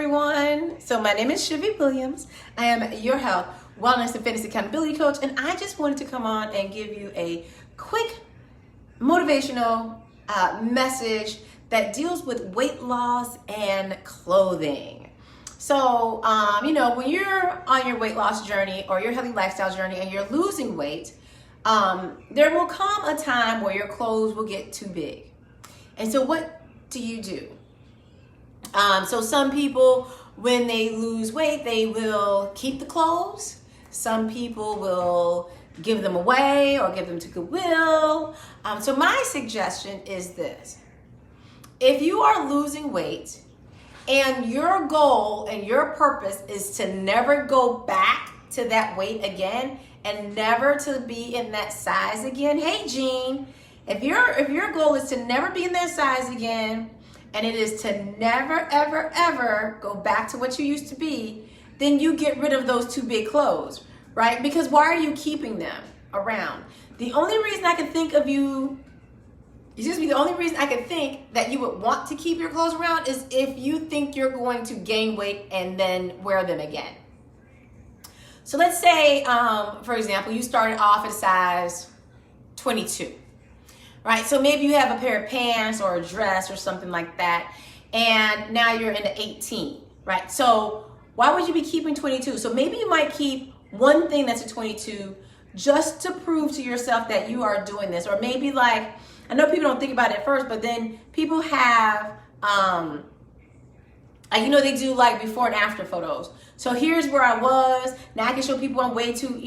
everyone. So my name is Shivy Williams. I am your health, wellness, and fitness accountability coach, and I just wanted to come on and give you a quick motivational message that deals with weight loss and clothing. So, when you're on your weight loss journey or your healthy lifestyle journey and you're losing weight, there will come a time where your clothes will get too big. And so what do? So some people, when they lose weight, they will keep the clothes. Some people will give them away or give them to Goodwill. So my suggestion is this. If you are losing weight and your goal and your purpose is to never go back to that weight again and never to be in that size again, hey Jean, if your goal is to never be in that size again, and it is to never, ever, ever go back to what you used to be, then you get rid of those too big clothes, right? Because why are you keeping them around? The only reason I can think that you would want to keep your clothes around is if you think you're going to gain weight and then wear them again. So let's say, for example, you started off at a size 22. Right, so maybe you have a pair of pants or a dress or something like that, and now you're into 18, right? So why would you be keeping 22? So maybe you might keep one thing that's a 22 just to prove to yourself that you are doing this. Or maybe I know people don't think about it at first, but then people have, they do before and after photos. So here's where I was. Now I can show people I'm way too,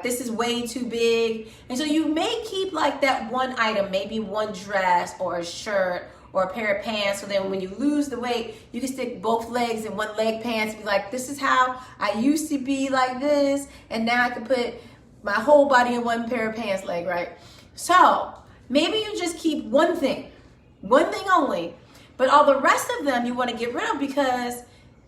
this is way too big. And so you may keep that one item, maybe one dress or a shirt or a pair of pants. So then when you lose the weight, you can stick both legs in one leg pants and be like, this is how I used to be like this. And now I can put my whole body in one pair of pants leg, right? So maybe you just keep one thing only, but all the rest of them you want to get rid of because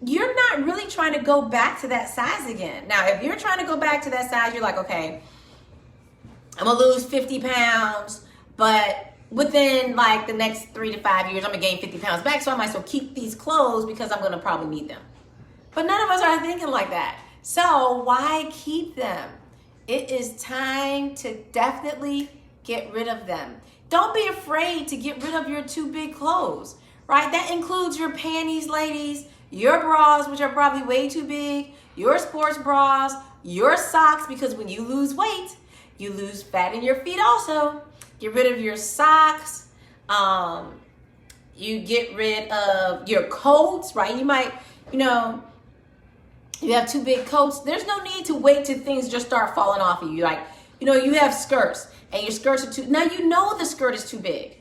you're not really trying to go back to that size again. Now, if you're trying to go back to that size, you're like, okay, I'm going to lose 50 pounds, but within the next 3 to 5 years, I'm going to gain 50 pounds back, so I might as well keep these clothes because I'm going to probably need them. But none of us are thinking like that. So why keep them? It is time to definitely get rid of them. Don't be afraid to get rid of your too big clothes, right? That includes your panties, ladies, your bras, which are probably way too big, your sports bras, your socks, because when you lose weight, you lose fat in your feet also. Get rid of your socks. You get rid of your coats, right? You might, you have too big coats. There's no need to wait till things just start falling off of you. You have skirts and your skirts are too, now the skirt is too big.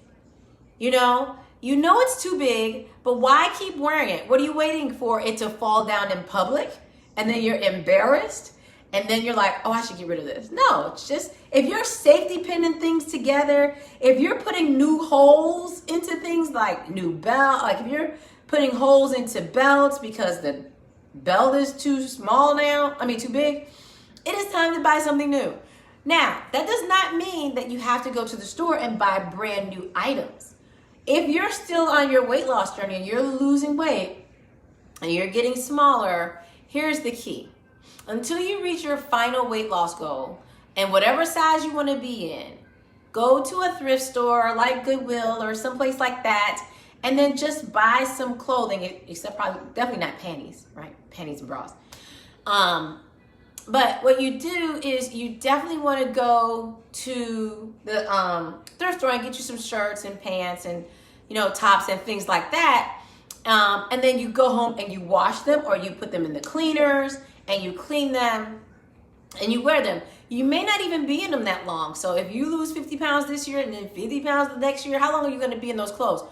You know it's too big, but why keep wearing it? What are you waiting for? It to fall down in public? And then you're embarrassed? And then you're like, oh, I should get rid of this. No, it's just, if you're safety pinning things together, if you're putting new holes into things like new belt, if you're putting holes into belts because the belt is too small now, too big, it is time to buy something new. Now, that does not mean that you have to go to the store and buy brand new items. If you're still on your weight loss journey and you're losing weight and you're getting smaller, here's the key. Until you reach your final weight loss goal and whatever size you want to be in, go to a thrift store like Goodwill or someplace like that and then just buy some clothing, except definitely not panties, right? Panties and bras. But what you do is you definitely want to go to the thrift store and get you some shirts and pants and tops and things like that. And then you go home and you wash them or you put them in the cleaners and you clean them and you wear them. You may not even be in them that long. So if you lose 50 pounds this year and then 50 pounds the next year, how long are you going to be in those clothes?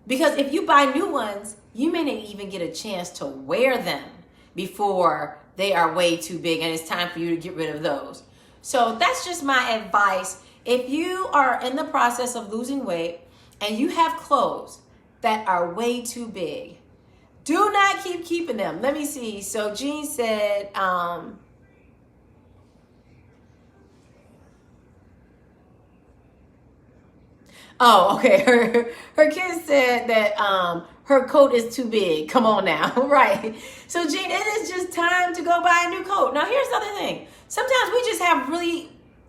Because if you buy new ones, you may not even get a chance to wear them before they are way too big and it's time for you to get rid of those. So that's just my advice. If you are in the process of losing weight and you have clothes that are way too big, do not keep keeping them. Let me see. So Jean said, Oh, okay. Her kids said that her coat is too big. Come on now, right? So Jean, it is just time to go buy a new coat. Now here's the other thing. Sometimes we just have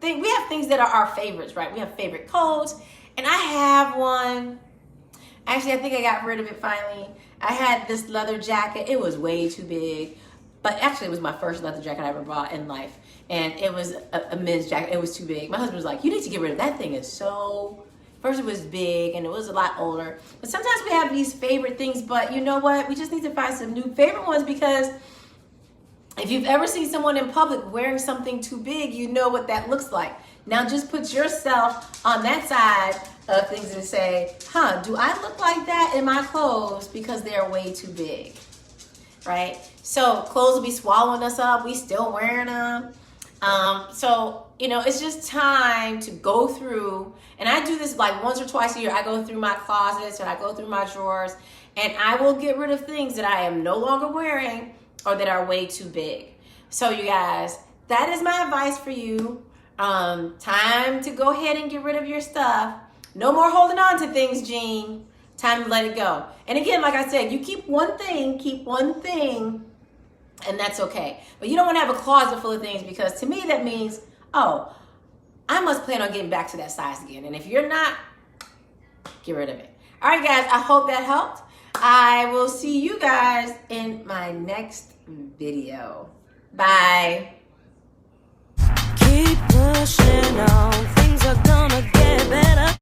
we have things that are our favorites, right? We have favorite coats, and I have one. Actually, I think I got rid of it finally. I had this leather jacket. It was way too big, but actually it was my first leather jacket I ever bought in life, and it was a men's jacket. It was too big. My husband was like, "You need to get rid of that thing. It's so." First it was big and it was a lot older. But sometimes we have these favorite things, but you know what? We just need to find some new favorite ones, because if you've ever seen someone in public wearing something too big, you know what that looks like. Now just put yourself on that side of things and say, do I look like that in my clothes because they're way too big, right? So clothes will be swallowing us up. We still wearing them. So, it's just time to go through, and I do this like once or twice a year. I go through my closets and I go through my drawers, and I will get rid of things that I am no longer wearing or that are way too big. So you guys, that is my advice for you. Time to go ahead and get rid of your stuff. No more holding on to things, Jean. Time to let it go. And again, like I said, you keep one thing, and that's okay. But you don't want to have a closet full of things, because to me that means, I must plan on getting back to that size again. And if you're not, get rid of it. All right, guys, I hope that helped. I will see you guys in my next video. Bye. Keep pushing on, things are gonna get better.